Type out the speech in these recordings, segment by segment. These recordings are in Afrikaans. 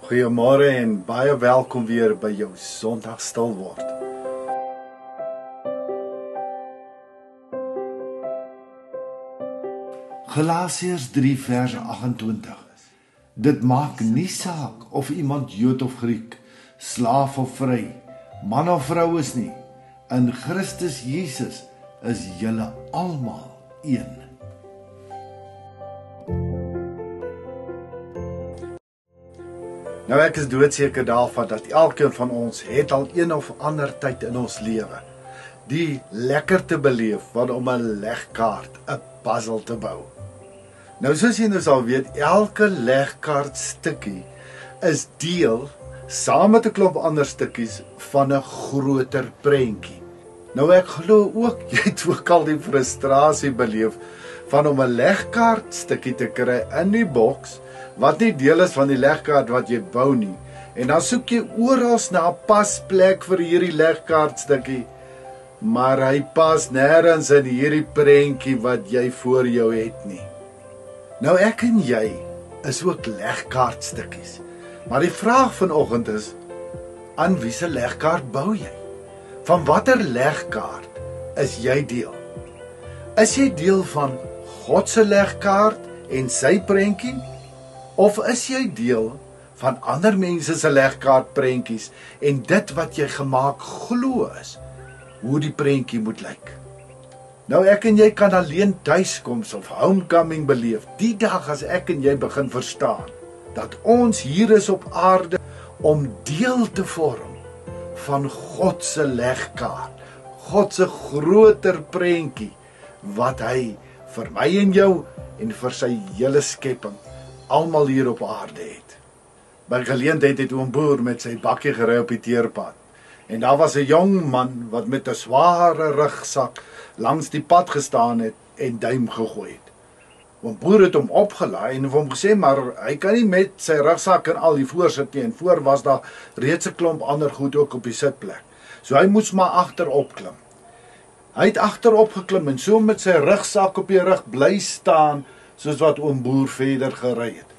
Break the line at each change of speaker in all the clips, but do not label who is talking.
Goeiemôre en baie welkom weer by jou Sondag stil word. Galasiërs 3 vers 28. Dit maak nie saak of iemand Jood of Griek, slaaf of vry, man of vrou is nie. In Christus Jesus is julle almal een. Nou ek is doodseker daarvan dat elkeen van ons het al een of ander tyd in ons lewe die lekker te beleef van om 'n legkaart, 'n puzzle te bou. Nou soos jy nou sal weet, elke legkaart stukkie is deel saam met 'n klomp ander stukkies van 'n groter prentjie. Nou ek glo ook jy het ook al die frustrasie beleef van om 'n legkaart stukkie te kry in die boks wat nie deel is van die legkaart wat jy bou nie. En dan soek jy oral na 'n pasplek vir hierdie legkaart stukkie, maar hy pas nêrens in hierdie prentjie wat jy voor jou het nie. Nou ek en jy is ook legkaart stukkies. Maar die vraag vanoggend is, aan wie se legkaart bou jy? Van watter legkaart is jy deel? Is jy deel van God se legkaart en sy prentjie? Of is jy deel van ander mense se legkaart prentjies en dit wat jy gemaak glo is, hoe die prentjie moet lyk? Nou ek en jy kan alleen tuiskoms of homecoming beleef, die dag as ek en jy begin verstaan, dat ons hier is op aarde om deel te vorm van God se legkaart, God se groter prentjie, wat hy vir my en jou en vir sy hele skepping almal hier op aarde het. By geleentheid het oom Boer met sy bakkie gery op die teerpad. En daar was 'n jong man wat met 'n sware rugsak langs die pad gestaan het en duim gegooi het. Oom Boer het hom opgelaai en hom gesê, maar hy kan nie met sy rugsak en al die voorsit nie. En voor was daar reeds 'n klomp ander goed ook op die sitplek. So hy moes maar agterop klim. Hy het agterop geklim en so met sy rugsak op die rug bly staan, soos wat oom Boer verder gery het.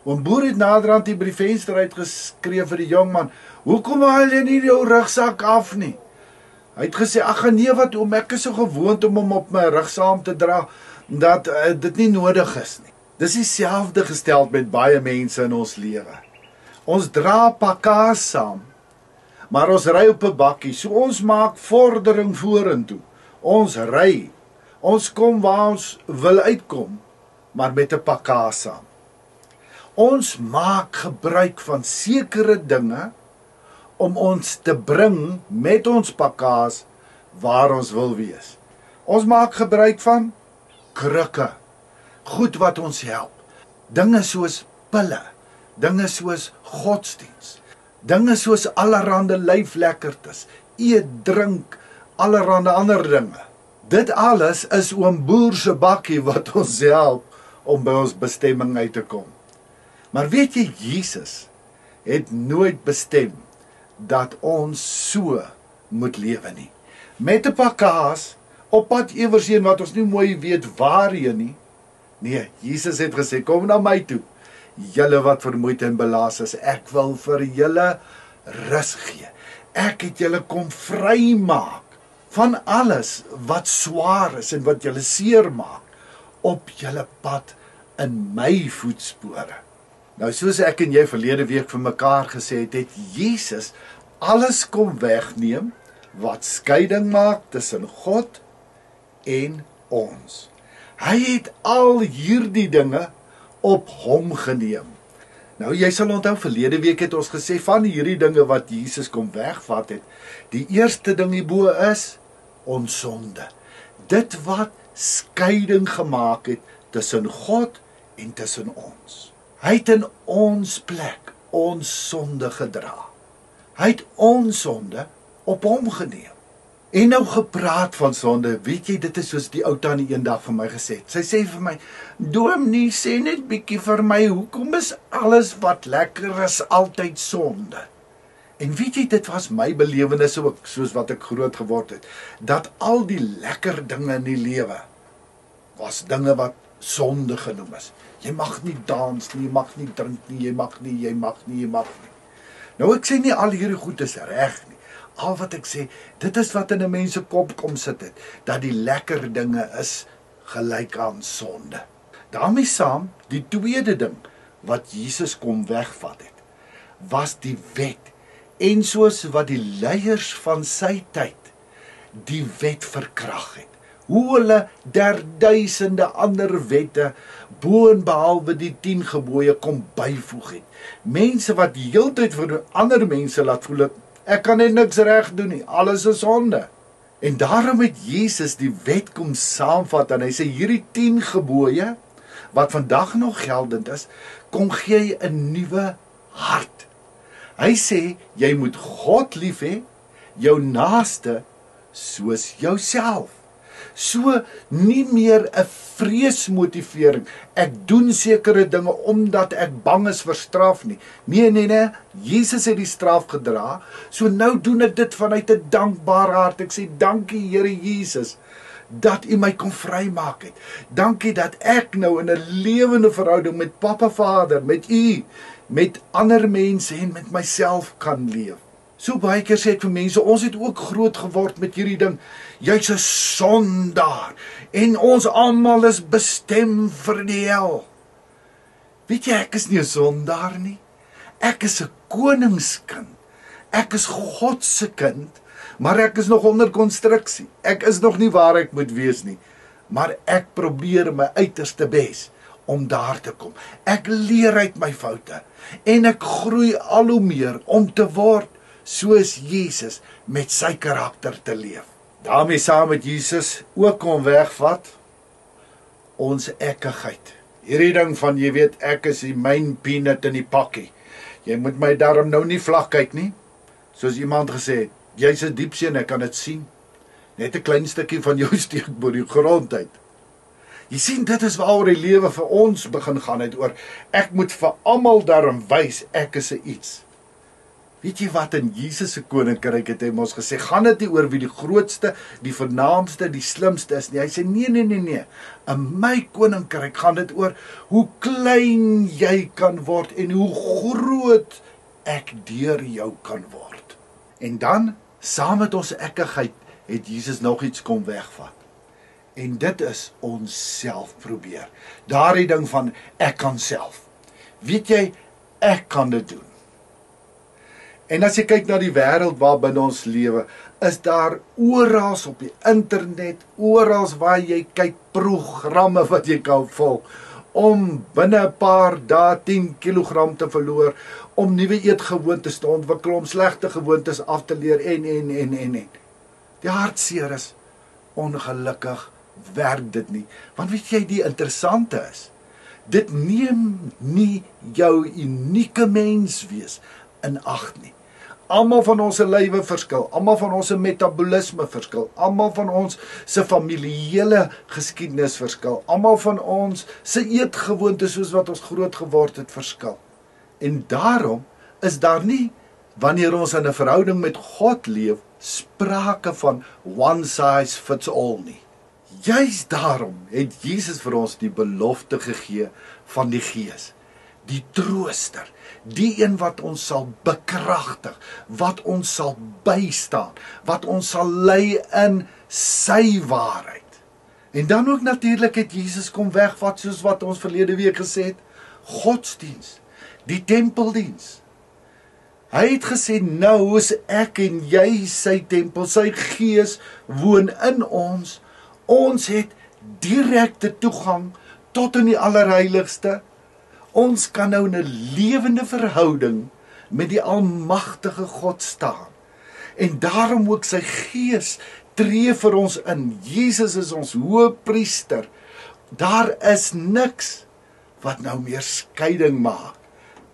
Oom Boer het naderhand hier by die venster uitgeskree vir die jong man, "Hoekom haal jy nie jou rugsak af nie?" Hy het gesê, "Ag nee, wat oom, ek is so gewoond om hom op my rug saam te dra, dat dit nie nodig is nie." Dis dieselfde gesteld met baie mense in ons lewe. Ons dra pakkaas saam, maar ons ry op 'n bakkie, so ons maak vordering vorentoe. Ons ry, ons kom waar ons wil uitkom, maar met 'n pakkaas saam. Ons maak gebruik van sekere dinge om ons te bring met ons pakkaas waar ons wil wees. Ons maak gebruik van krikke, goed wat ons help. Dinge soos pille, dinge soos godsdiens, dinge soos allerhande lyflekkertes, eet, drink, allerhande ander dinge. Dit alles is oom Boer se bakkie wat ons help om by ons bestemming uit te kom. Maar weet jy, Jesus het nooit bestem dat ons so moet lewe nie. Met 'n pakkaas, op pad ewers wat ons nie mooi weet waarheen nie. Nee, Jesus het gesê, "Kom na my toe, julle wat vermoeid en belas is, ek wil vir julle rus gee. Ek het julle kom vrymaak van alles wat swaar is en wat julle seer maak op julle pad in my voetspore." Nou soos ek en jy verlede week vir mekaar gesê het Jesus alles kom wegneem wat skeiding maak tussen God en ons. Hy het al hierdie dinge op hom geneem. Nou jy sal onthou verlede week het ons gesê van hierdie dinge wat Jesus kom wegvat het. Die eerste ding hierbo is ons sonde. Dit wat skeiding gemaak het tussen God en tussen ons. Hy het in ons plek ons sonde gedra. Hy het ons sonde op hom geneem. En nou gepraat van sonde, weet jy, dit is soos die ou tannie eendag vir my gesê het. Sy sê vir my, "Dominee, sê net bietjie vir my, hoekom is alles wat lekker is altyd sonde?" En weet jy, dit was my belewenis ook, soos wat ek groot geword het, dat al die lekker dinge in die lewe was dinge wat sonde genoem is. Jy mag nie dans nie, jy mag nie drink nie, jy mag nie. Nou ek sê nie al hierdie goed is reg nie. Al wat ek sê, dit is wat in 'n mens se kop kom sit het, dat die lekker dinge is gelyk aan sonde. Daarmee saam, die tweede ding wat Jesus kom wegvat het, was die wet. En soos wat die leiers van sy tyd die wet verkrag het. Hoe hulle duisende ander wette boonbehalwe die 10 gebooie kom byvoeg het. Mense wat die heeltyd vir ander mense laat voel dat ek kan net niks reg doen nie, alles is sonde. En daarom het Jesus die wet kom saamvat en hy sê hierdie 10 gebooie wat vandag nog geldend is, kom gee 'n nuwe hart. Hy sê jy moet God lief hê, jou naaste soos jouself. So nie meer 'n vreesmotivering. Ek doen sekere dinge omdat ek bang is vir straf nie. Nee, Jesus het die straf gedra. So nou doen ek dit vanuit 'n dankbare hart. Ek sê dankie Here Jesus dat U my kon vrymaak het. Dankie dat ek nou in 'n lewende verhouding met Papa Vader, met U, met ander mense en met myself kan leef. So baie keer sê ek vir mense, ons het ook groot geword met hierdie ding. Jy's 'n sondaar en ons almal is bestem vir die hel. Weet jy, ek is nie 'n sondaar nie. Ek is 'n koningskind. Ek is God se kind, maar ek is nog onder konstruksie. Ek is nog nie waar ek moet wees nie, maar ek probeer my uiterste bes om daar te kom. Ek leer uit my foute en ek groei al hoe meer om te word soos Jesus met sy karakter te leef. Daarmee saam met Jesus ook kom wegvat ons ekkigheid. Hierdie ding van jy weet ek is die main peanut in die pakkie. Jy moet my darm nou nie vlak kyk nie. Soos iemand gesê het, jy's 'n diepsee en ek kan dit sien. Net 'n klein stukkie van jou steek bo die grond uit. Jy sien, dit is waaroor die lewe vir ons begin gaan het oor ek moet vir almal darm wys ek is 'n iets. Weet jy wat, in Jesus se koninkryk het hy ons gesê, gaan dit nie oor wie die grootste, die vernaamste, die slimste is nie. Hy sê nee. In my koninkryk gaan dit oor hoe klein jy kan word en hoe groot ek deur jou kan word. En dan, saam met ons ekkigheid, het Jesus nog iets kom wegvat. En dit is ons self probeer. Daardie ding van ek kan self. Weet jy, ek kan dit doen. En as jy kyk na die wêreld waarbinne ons lewe, is daar oral op die internet, oral waar jy kyk, programme wat jy kan volg, om binne 'n paar dae 10 kilogram te verloor, om nuwe eetgewoontes te ontwikkel, om slegte gewoontes af te leer en. Die hartseer is, ongelukkig werk dit nie. Want weet jy, die interessante is, dit neem nie jou unieke mens wees in ag nie. Almal van ons se lywe verskil, almal van ons se metabolisme verskil, almal van ons se familiele geskiedenis verskil, almal van ons se eetgewoontes soos wat ons groot geword het verskil. En daarom is daar nie, wanneer ons in 'n verhouding met God leef, sprake van one size fits all nie. Juist daarom het Jesus vir ons die belofte gegee van die Gees, die trooster, die een wat ons sal bekragtig, wat ons sal bystaan, wat ons sal lei in sy waarheid. En dan ook natuurlik het Jesus kom wegvat, soos wat ons verlede week gesê het, godsdiens, die tempeldiens. Hy het gesê, nou is ek en jy sy tempel, sy Gees woon in ons. Ons het direkte toegang tot in die allerheiligste. Ons kan nou in 'n lewende verhouding met die almagtige God staan. En daarom ook sy Gees tree vir ons in. Jesus is ons hoëpriester. Daar is niks wat nou meer skeiding maak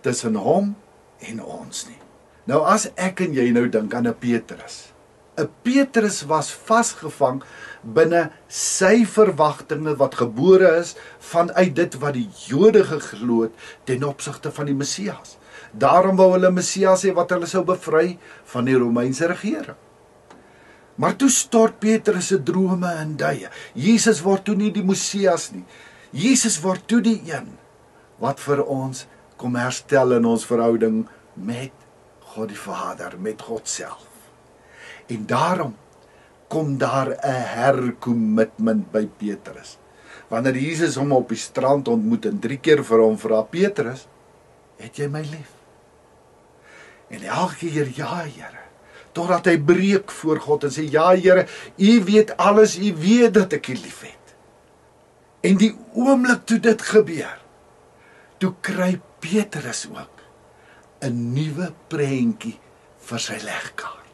tussen hom en ons nie. Nou as ek en jy nou dink aan 'n Petrus. 'n Petrus was vasgevang binne sy verwagtinge wat gebore is vanuit dit wat die Jode geglo het ten opsigte van die Messias. Daarom wou hulle Messias hê wat hulle sou bevry van die Romeinse regering. Maar toe stort Petrus se drome in duie. Jesus word toe nie die Messias nie. Jesus word toe die een wat vir ons kom herstel in ons verhouding met God die Vader, met God self. En daarom kom daar 'n hercommitment by Petrus. Wanneer Jesus hom op die strand ontmoet en 3 keer vir hom vra, Petrus, het jy my lief? En elke keer, ja Here, totdat hy breek voor God en sê, ja Here, U weet alles, U weet dat ek U lief het. En die oomblik toe dit gebeur, toe kry Petrus ook 'n nuwe prentjie vir sy legkaart.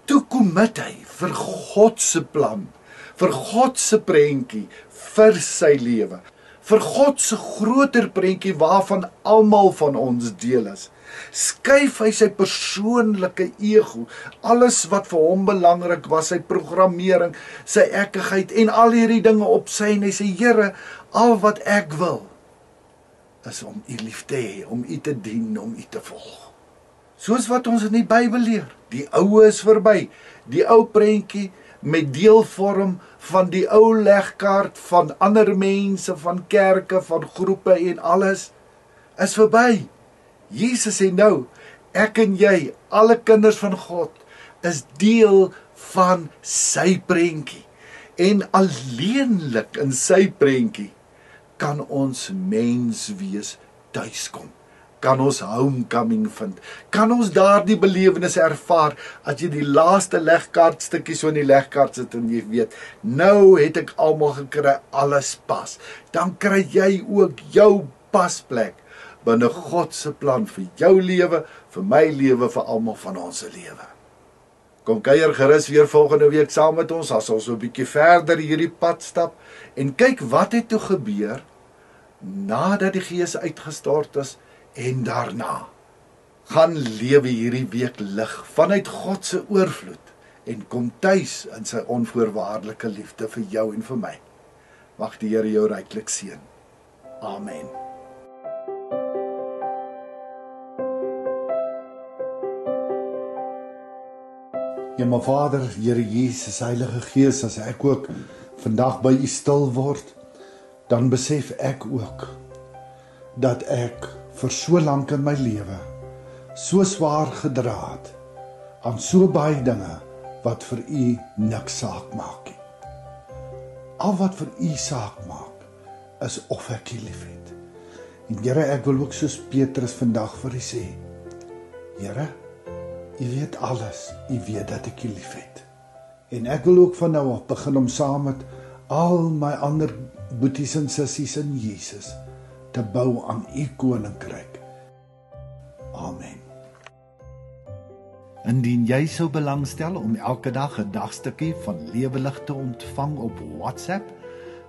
Toe commit hy vir God se plan, vir God se prentjie, vir sy lewe, vir God se groter prentjie waarvan almal van ons deel is. Skuif hy sy persoonlike ego, alles wat vir hom belangrik was, sy programmering, sy ekkigheid en al hierdie dinge op sy, en hy sê, Here, al wat ek wil, is om U lief te hê, om U te dien, om U te volg. Soos wat ons in die Bybel leer, die ou is verby, die ou prentjie met deelvorm van die ou legkaart van ander mense, van kerke, van groepe en alles, is verby. Jesus sê nou, ek en jy, alle kinders van God, is deel van sy prentjie. En alleenlik in sy prentjie kan ons mens wees tuiskom. Kan ons homecoming vind, kan ons daardie belewenis ervaar, as jy die laaste legkaartstukkie so in die legkaart sit en jy weet, nou het ek almal gekry, alles pas, dan kry jy ook jou pasplek, binne God se plan vir jou lewe, vir my lewe, vir almal van ons se lewe. Kom kuier gerus weer volgende week saam met ons, as ons 'n bietjie verder hierdie pad stap, en kyk wat het toe gebeur, nadat die Gees uitgestort is, en daarna gaan lewe hierdie week lig vanuit God se oorvloed en kom tuis in sy onvoorwaardelike liefde vir jou en vir my. Mag die Here jou ryklik seën. Amen. Ja, my Vader, Here Jesus, Heilige Gees, as ek ook vandag by U stil word, dan besef ek ook dat ek vir so lank in my lewe so swaar gedra het aan so baie dinge wat vir U niks saak maak nie. Al wat vir U saak maak is of ek U liefhet. En Here, ek wil ook soos Petrus vandag vir U sê, Here, U weet alles, U weet dat ek U liefhet. En ek wil ook van nou af begin om saam met al my ander boeties en sissies in Jesus te bou aan U koninkryk. Amen. Indien jy sou belangstel om elke dag 'n dagstukkie van Lewelig te ontvang op WhatsApp,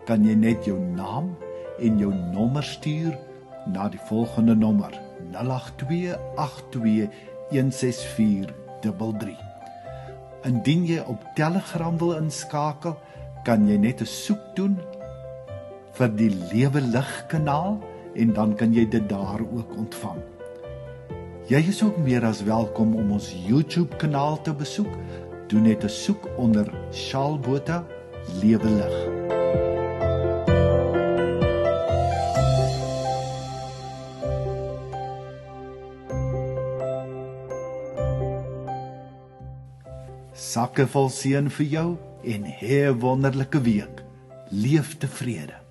kan jy net jou naam en jou nommer stuur na die volgende nommer 08282164333. Indien jy op Telegram wil inskakel, kan jy net 'n soek doen vir die Lewelig kanaal en dan kan jy dit daar ook ontvang. Jy is ook meer as welkom om ons YouTube kanaal te besoek. Doen net 'n soek onder Shaal Botha Lewelig. Sakke vol seën vir jou en hê 'n wonderlike week. Leef tevrede.